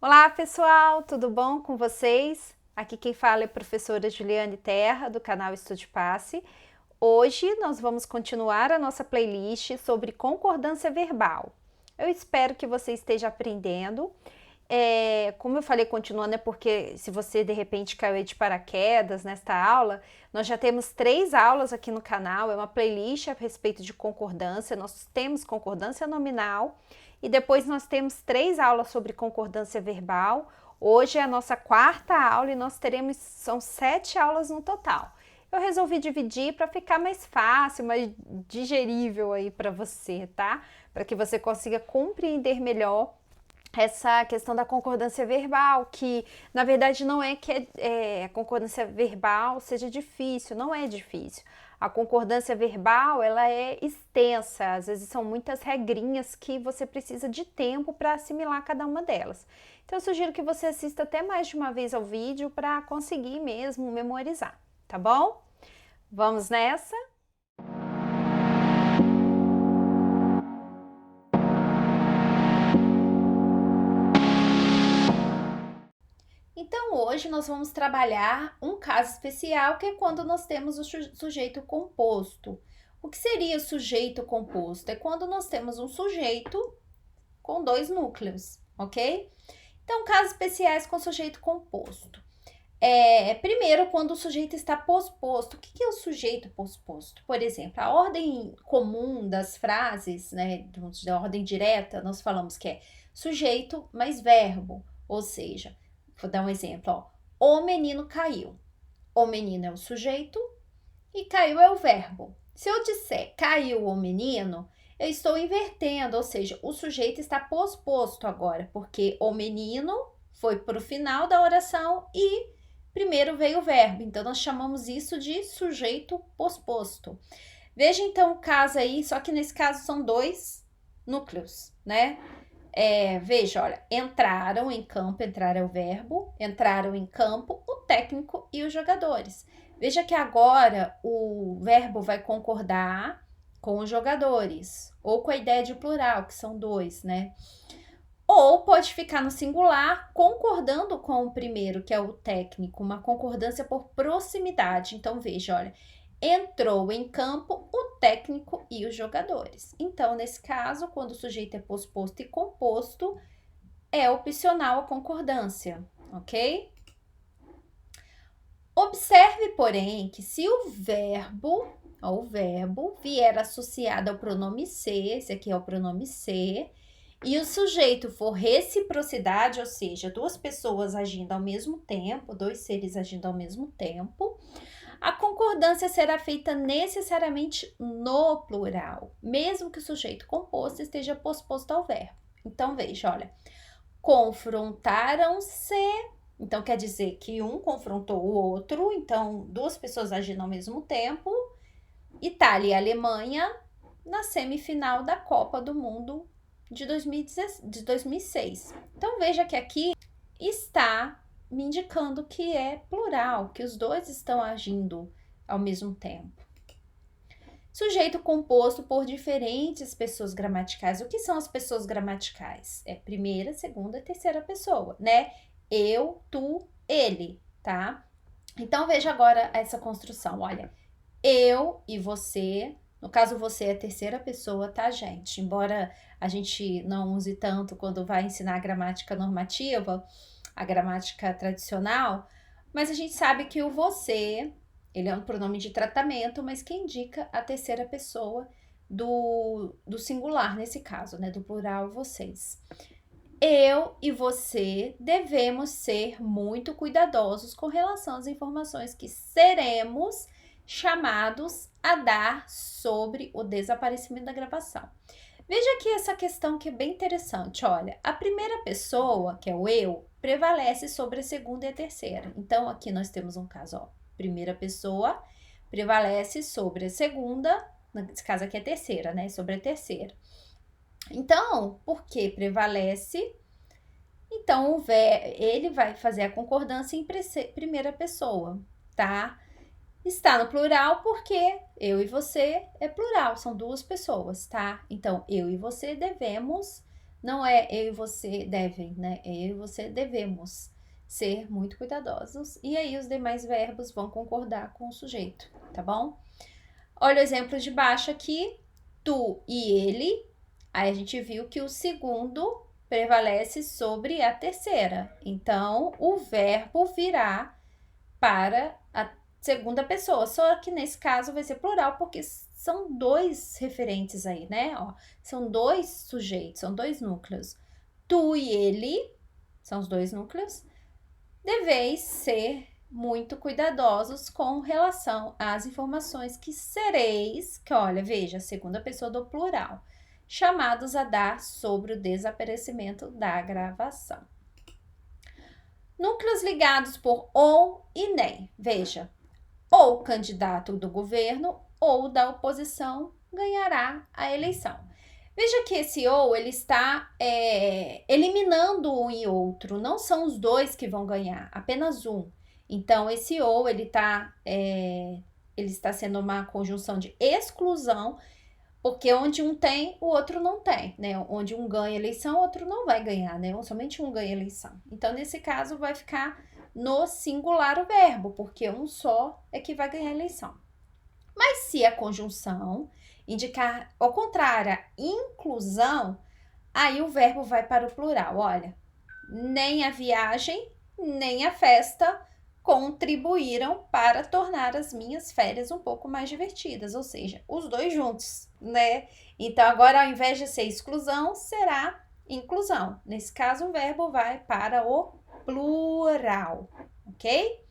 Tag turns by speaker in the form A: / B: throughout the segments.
A: Olá, pessoal, tudo bom com vocês? Aqui quem fala é a professora Juliane Terra, do canal Estude Passe. Hoje nós vamos continuar a nossa playlist sobre concordância verbal. Eu espero que você esteja aprendendo. Como eu falei, continuando, é porque se você de repente caiu de paraquedas nesta aula, nós já temos 3 aulas aqui no canal, é uma playlist a respeito de concordância. Nós temos concordância nominal e depois nós temos 3 aulas sobre concordância verbal. Hoje é a nossa 4ª aula e nós teremos, são 7 aulas no total. Eu resolvi dividir para ficar mais fácil, mais digerível aí para você, tá? Para que você consiga compreender melhor essa questão da concordância verbal, que na verdade não é que a concordância verbal seja difícil, não é difícil. A concordância verbal, ela é extensa, às vezes são muitas regrinhas que você precisa de tempo para assimilar cada uma delas. Então eu sugiro que você assista até mais de uma vez ao vídeo para conseguir mesmo memorizar, tá bom? Vamos nessa? Então, hoje nós vamos trabalhar um caso especial, que é quando nós temos o sujeito composto. O que seria o sujeito composto? É quando nós temos um sujeito com 2 núcleos, ok? Então, casos especiais com sujeito composto. Primeiro, quando o sujeito está posposto. O que é o sujeito posposto? Por exemplo, a ordem comum das frases, né, da ordem direta, nós falamos que é sujeito mais verbo, ou seja, vou dar um exemplo, ó. O menino caiu. O menino é o sujeito e caiu é o verbo. Se eu disser caiu o menino, eu estou invertendo, ou seja, o sujeito está posposto agora, porque o menino foi para o final da oração e primeiro veio o verbo. Então, nós chamamos isso de sujeito posposto. Veja, então, o caso aí, só que nesse caso são 2 núcleos, né? Veja, olha, entraram em campo, entrar é o verbo, entraram em campo o técnico e os jogadores. Veja que agora o verbo vai concordar com os jogadores, ou com a ideia de plural, que são 2, né? Ou pode ficar no singular, concordando com o primeiro, que é o técnico, uma concordância por proximidade. Então, veja, olha, entrou em campo o técnico e os jogadores. Então, nesse caso, quando o sujeito é posposto e composto, é opcional a concordância, ok? Observe, porém, que se o verbo vier associado ao pronome ser, esse aqui é o pronome ser, e o sujeito for reciprocidade, ou seja, 2 pessoas agindo ao mesmo tempo, 2 seres agindo ao mesmo tempo, a concordância será feita necessariamente no plural, mesmo que o sujeito composto esteja posposto ao verbo. Então, veja, olha, confrontaram-se, então quer dizer que um confrontou o outro, então 2 pessoas agindo ao mesmo tempo, Itália e Alemanha na semifinal da Copa do Mundo de 2006. Então, veja que aqui está me indicando que é plural, que os 2 estão agindo ao mesmo tempo. Sujeito composto por diferentes pessoas gramaticais. O que são as pessoas gramaticais? É primeira, segunda e terceira pessoa, né? Eu, tu, ele, tá? Então, veja agora essa construção, olha. Eu e você, no caso você é a terceira pessoa, tá, gente? Embora a gente não use tanto quando vai ensinar a gramática normativa, a gramática tradicional, mas a gente sabe que o você, ele é um pronome de tratamento, mas que indica a terceira pessoa do singular, nesse caso, né? Do plural, vocês. Eu e você devemos ser muito cuidadosos com relação às informações que seremos chamados a dar sobre o desaparecimento da gravação. Veja aqui essa questão que é bem interessante. Olha, a primeira pessoa, que é o eu, prevalece sobre a segunda e a terceira. Então, aqui nós temos um caso, ó. Primeira pessoa prevalece sobre a segunda, nesse caso aqui é a terceira, né? Sobre a terceira. Então, por que prevalece? Então, ele vai fazer a concordância em primeira pessoa, tá? Está no plural porque eu e você é plural, são 2 pessoas, tá? Então, eu e você devemos não é eu e você devem, né? É eu e você devemos ser muito cuidadosos. E aí os demais verbos vão concordar com o sujeito, tá bom? Olha o exemplo de baixo aqui, tu e ele. Aí a gente viu que o segundo prevalece sobre a terceira. Então, o verbo virá para a segunda pessoa. Só que nesse caso vai ser plural, porque são dois referentes aí, né? Ó, são dois sujeitos, são dois núcleos. Tu e ele, são os dois núcleos, deveis ser muito cuidadosos com relação às informações que sereis, que olha, veja, segunda pessoa do plural, chamados a dar sobre o desaparecimento da gravação. Núcleos ligados por ou e nem. Veja, ou candidato do governo ou da oposição ganhará a eleição. Veja que esse ou ele está eliminando um e outro, não são os dois que vão ganhar, apenas um. Então, esse ou ele está sendo uma conjunção de exclusão, porque onde um tem, o outro não tem, né? Onde um ganha eleição, o outro não vai ganhar, né? Somente um ganha eleição. Então, nesse caso, vai ficar no singular o verbo, porque um só é que vai ganhar a eleição. Mas se a conjunção indicar, ao contrário, a inclusão, aí o verbo vai para o plural. Olha, nem a viagem, nem a festa contribuíram para tornar as minhas férias um pouco mais divertidas, ou seja, os dois juntos, né? Então, agora, ao invés de ser exclusão, será inclusão. Nesse caso, o verbo vai para o plural, ok?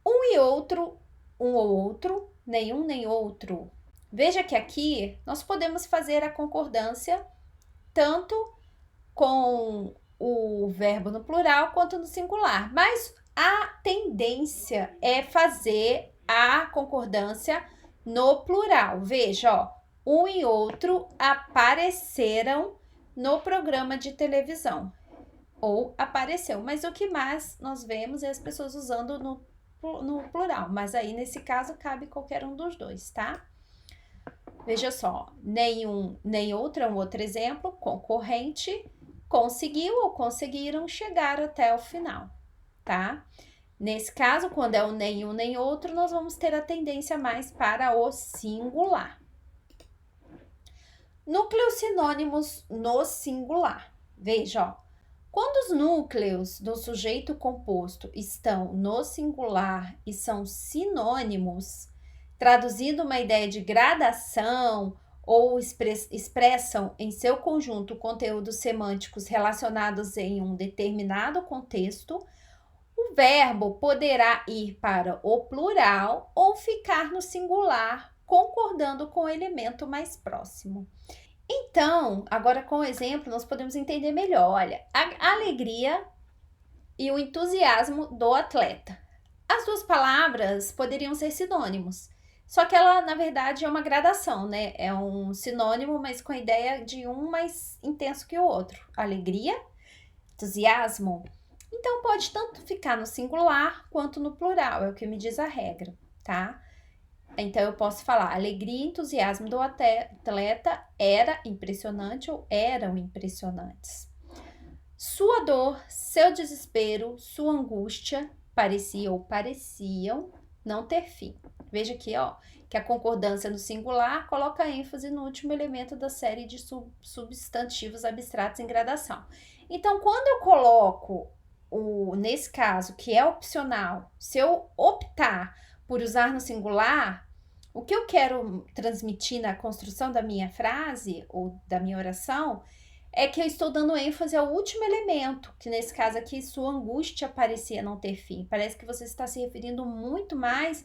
A: Um e outro, um ou outro, nenhum nem outro. Veja que aqui nós podemos fazer a concordância tanto com o verbo no plural quanto no singular, mas a tendência é fazer a concordância no plural. Veja, ó, um e outro apareceram no programa de televisão, ou apareceu, mas o que mais nós vemos é as pessoas usando no plural, mas aí nesse caso cabe qualquer um dos dois, tá? Veja só, nenhum nem outro é um outro exemplo, concorrente, conseguiu ou conseguiram chegar até o final, tá? Nesse caso, quando é o nenhum nem outro, nós vamos ter a tendência mais para o singular. Núcleos sinônimos no singular. Veja, ó, quando os núcleos do sujeito composto estão no singular e são sinônimos, traduzindo uma ideia de gradação ou expressam em seu conjunto conteúdos semânticos relacionados em um determinado contexto, o verbo poderá ir para o plural ou ficar no singular, concordando com o elemento mais próximo. Então, agora com o exemplo, nós podemos entender melhor. Olha, a alegria e o entusiasmo do atleta. As duas palavras poderiam ser sinônimos, só que ela, na verdade, é uma gradação, né? É um sinônimo, mas com a ideia de um mais intenso que o outro. Alegria, entusiasmo. Então, pode tanto ficar no singular quanto no plural, é o que me diz a regra, tá? Então, eu posso falar, alegria e entusiasmo do atleta era impressionante ou eram impressionantes. Sua dor, seu desespero, sua angústia parecia ou pareciam não ter fim. Veja aqui, ó, que a concordância no singular coloca ênfase no último elemento da série de substantivos abstratos em gradação. Então, quando eu coloco nesse caso, que é opcional, se eu optar por usar no singular, o que eu quero transmitir na construção da minha frase ou da minha oração é que eu estou dando ênfase ao último elemento, que nesse caso aqui, sua angústia parecia não ter fim. Parece que você está se referindo muito mais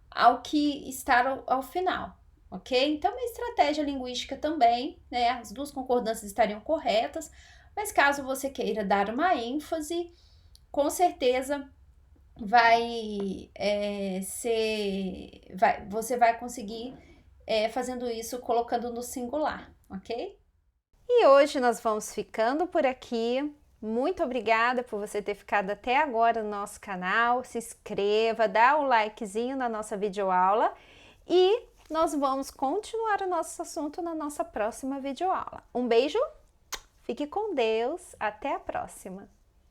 A: ao que está ao final, ok? Então, uma estratégia linguística também, né? As duas concordâncias estariam corretas, mas caso você queira dar uma ênfase, com certeza você vai conseguir fazendo isso colocando no singular, ok? E hoje nós vamos ficando por aqui. Muito obrigada por você ter ficado até agora no nosso canal. Se inscreva, dá um likezinho na nossa videoaula e Nós vamos continuar o nosso assunto na nossa próxima videoaula. Um beijo, fique com Deus, até a próxima!